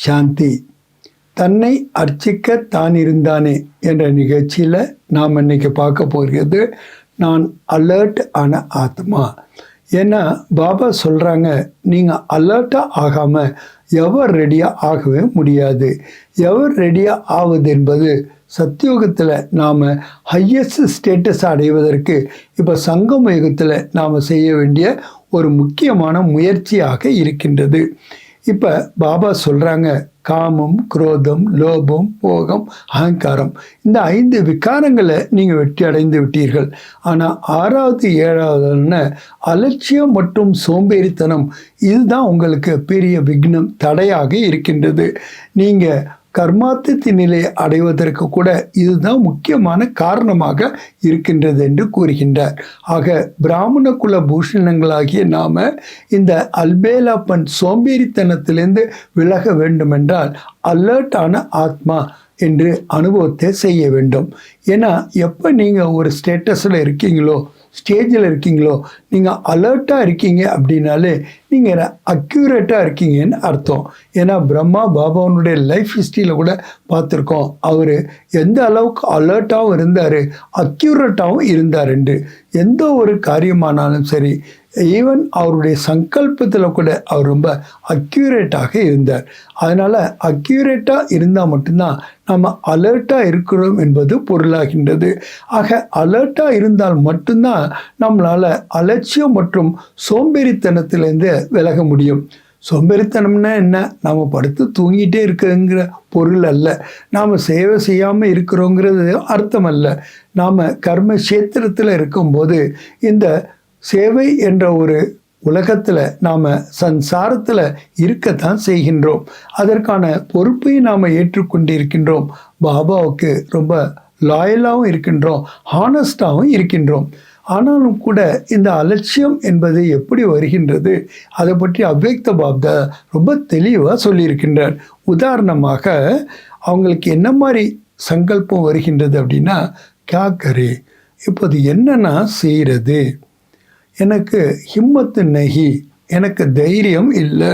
சாந்தி. தன்னை அர்ச்சிக்க தான் இருந்தானே என்ற நிகழ்ச்சியில் நாம் இன்னைக்கு பார்க்க போகிறது நான் அலர்ட் ஆன ஆத்மா. ஏன்னா பாபா சொல்கிறாங்க, நீங்கள் அலர்ட்டாக ஆகாமல் எவர் ரெடியாக ஆகவே முடியாது. எவர் ரெடியாக ஆகுது என்பது சத்தியுகத்தில் நாம் ஹையஸ்ட் ஸ்டேட்டஸ் அடைவதற்கு இப்போ சங்கம யுகத்தில் நாம் செய்ய வேண்டிய ஒரு முக்கியமான முயற்சியாக இருக்கின்றது. இப்போ பாபா சொல்கிறாங்க, காமம், குரோதம், லோபம், போகம், அகங்காரம், இந்த 5 விகாரங்களை நீங்கள் வெற்றி அடைந்து விட்டீர்கள். ஆனால் 6வது 7வது அலட்சியம் மற்றும் சோம்பேறித்தனம், இதுதான் உங்களுக்கு பெரிய விக்னம், தடையாக இருக்கின்றது. நீங்கள் கர்மாத்திய நிலையை அடைவதற்கு கூட இதுதான் முக்கியமான காரணமாக இருக்கின்றது என்று கூறுகின்றார். ஆக பிராமண குல பூஷணங்களாகிய நாம இந்த அல்பேலாப்பன் சோம்பேறித்தனத்திலிருந்து விலக வேண்டுமென்றால் அலர்ட் ஆன ஆத்மா என்று அனுபவத்தை செய்ய வேண்டும். ஏன்னா எப்போ நீங்கள் ஒரு ஸ்டேட்டஸில் இருக்கீங்களோ, ஸ்டேஜில் இருக்கீங்களோ, நீங்கள் அலர்ட்டாக இருக்கீங்க அப்படின்னாலே நீங்கள் அக்யூரேட்டாக இருக்கீங்கன்னு அர்த்தம். ஏன்னா பிரம்மா பாபாவனுடைய லைஃப் ஹிஸ்ட்ரியில் கூட பார்த்துருக்கோம், அவர் எந்த அளவுக்கு அலர்ட்டாகவும் இருந்தார், அக்யூரேட்டாகவும் இருந்தார் என்று. எந்த ஒரு காரியமானாலும் சரி, ஈவன் அவருடைய சங்கல்பத்தில் கூட அவர் ரொம்ப அக்யூரேட்டாக இருந்தார். அதனால் அக்யூரேட்டாக இருந்தால் மட்டும்தான் நம்ம அலர்ட்டாக இருக்கிறோம் என்பது பொருளாகின்றது. ஆக அலர்ட்டாக இருந்தால் மட்டும்தான் நம்மளால் அலட்சியம் மற்றும் சோம்பேறித்தனத்திலேருந்து விலக முடியும். சோம்பேறித்தனம்னா என்ன? நாம் படுத்து தூங்கிட்டே இருக்குங்கிற பொருள் அல்ல. நாம் சேவை செய்யாமல் இருக்கிறோங்கிறது அர்த்தம் அல்ல. நாம் கர்ம கஷேத்திரத்தில் இருக்கும்போது இந்த சேவை என்ற ஒரு உலகத்தில் நாம் சம்சாரத்தில் இருக்கத்தான் செய்கின்றோம். அதற்கான பொறுப்பை நாம் ஏற்றுக்கொண்டிருக்கின்றோம். பாபாவுக்கு ரொம்ப லாயலாகவும் இருக்கின்றோம், ஹானஸ்டாகவும் இருக்கின்றோம். ஆனாலும் கூட இந்த அலட்சியம் என்பது எப்படி வருகின்றது, அதை பற்றி அவ்யக்த பாப்தா ரொம்ப தெளிவாக சொல்லியிருக்கின்றார். உதாரணமாக அவங்களுக்கு என்ன மாதிரி சங்கல்பம் வருகின்றது அப்படின்னா, காக்கரே, இப்போது என்னன்னா செய்கிறது, எனக்கு ஹிம்மத்து நகி, எனக்கு தைரியம் இல்லை,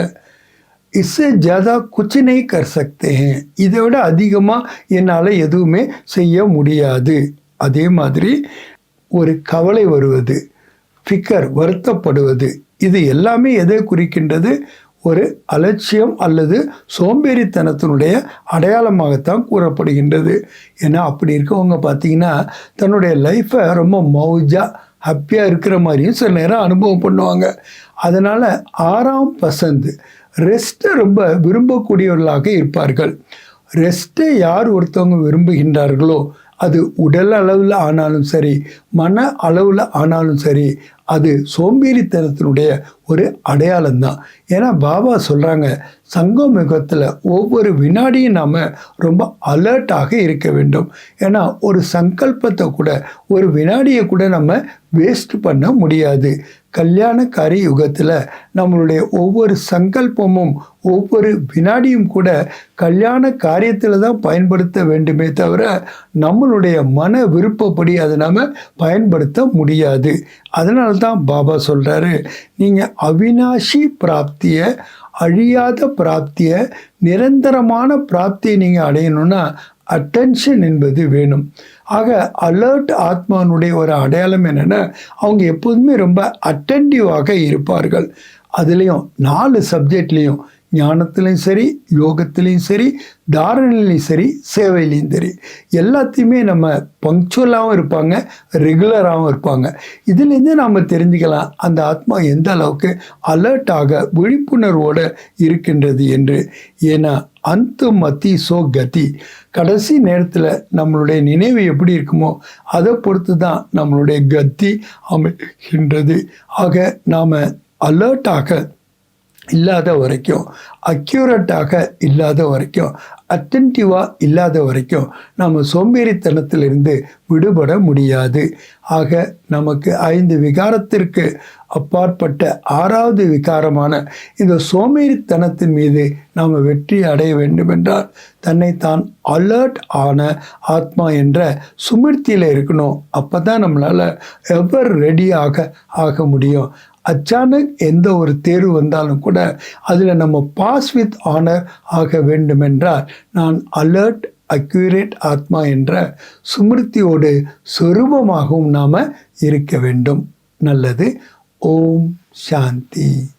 इससे ज़्यादा कुछ नहीं कर सकते हैं, இதை விட அதிகமாக என்னால் எதுவுமே செய்ய முடியாது. அதே மாதிரி ஒரு கவலை வருவது, ஃபிக்கர், வருத்தப்படுவது, இது எல்லாமே எதை குறிக்கின்றது? ஒரு அலட்சியம் அல்லது சோம்பேறித்தனத்தினுடைய அடையாளமாகத்தான் கூறப்படுகின்றது. ஏன்னா அப்படி இருக்கவங்க பார்த்தீங்கன்னா தன்னுடைய லைஃப்பை ரொம்ப மௌஜாக ஹாப்பியாக இருக்கிற மாதிரியும் சில நேரம் அனுபவம் பண்ணுவாங்க. அதனால் 6ஆம் பசந்து ரெஸ்ட்டை ரொம்ப விரும்பக்கூடியவர்களாக இருப்பார்கள். ரெஸ்ட்டை யார் ஒருத்தவங்க விரும்புகின்றார்களோ, அது உடல் அளவில் ஆனாலும் சரி, மன அளவில் ஆனாலும் சரி, அது சோம்பேறித்தனத்தினுடைய ஒரு அடையாளம்தான். ஏன்னா பாபா சொல்கிறாங்க, சங்கம் யுகத்தில் ஒவ்வொரு வினாடியும் நாம் ரொம்ப அலர்ட்டாக இருக்க வேண்டும். ஏன்னா ஒரு சங்கல்பத்தை கூட, ஒரு வினாடியை கூட நம்ம வேஸ்ட் பண்ண முடியாது. கல்யாணக்காரி யுகத்தில் நம்மளுடைய ஒவ்வொரு சங்கல்பமும் ஒவ்வொரு வினாடியும் கூட கல்யாண காரியத்தில் தான் பயன்படுத்த வேண்டுமே தவிர நம்மளுடைய மன விருப்பப்படி அதை நம்ம பயன்படுத்த முடியாது. அதனால தான் பாபா சொல்கிறாரு, நீங்கள் அவினாஷி பிராப்தியை, அழியாத பிராப்தியை, நிரந்தரமான பிராப்தியை நீங்கள் அடையணும்னா அட்டென்ஷன் என்பது வேணும். ஆக அலர்ட் ஆத்மானுடைய ஒரு அடையாளம் என்னென்னா, அவங்க எப்போதுமே ரொம்ப அட்டென்டிவாக இருப்பார்கள். அதுலேயும் 4 சப்ஜெக்ட்லேயும், ஞானத்துலேயும் சரி, யோகத்துலேயும் சரி, தாரணையிலையும் சரி, சேவையிலையும் சரி, எல்லாத்தையுமே நம்ம பங்க்சுவலாகவும் இருப்பாங்க, ரெகுலராகவும் இருப்பாங்க. இதுலேருந்து நாம் தெரிஞ்சுக்கலாம் அந்த ஆத்மா எந்த அளவுக்கு அலர்ட்டாக விழிப்புணர்வோடு இருக்கின்றது என்று. ஏன்னா அந்த மத்தி சோ கதி, கடைசி நேரத்தில் நம்மளுடைய நினைவு எப்படி இருக்குமோ அதை பொறுத்து தான் நம்மளுடைய கத்தி அமைகின்றது. ஆக நாம் அலர்ட்டாக இல்லாத வரைக்கும், அக்யூரேட்டாக இல்லாத வரைக்கும், அட்டென்டிவாக இல்லாத வரைக்கும் நம்ம சோம்பேறித்தனத்திலிருந்து விடுபட முடியாது. ஆக நமக்கு 5 விகாரத்திற்கு அப்பாற்பட்ட 6வது விகாரமான இந்த சோம்பேறித்தனத்தின் மீது நாம் வெற்றி அடைய வேண்டுமென்றால் தன்னைத்தான் அலர்ட் ஆன ஆத்மா என்ற சுமிர்த்தியில் இருக்கணும். அப்போ தான் நம்மளால் எவர் ரெடியாக ஆக முடியும். அச்சானக் எந்த ஒரு தேர்வு வந்தாலும் கூட அதில் நம்ம பாஸ் வித் ஆனர் ஆக வேண்டுமென்றால் நான் அலர்ட் அக்யூரேட் ஆத்மா என்ற சுமிருத்தியோடு சொரூபமாகவும் நாம் இருக்க வேண்டும். நல்லது. ஓம் சாந்தி.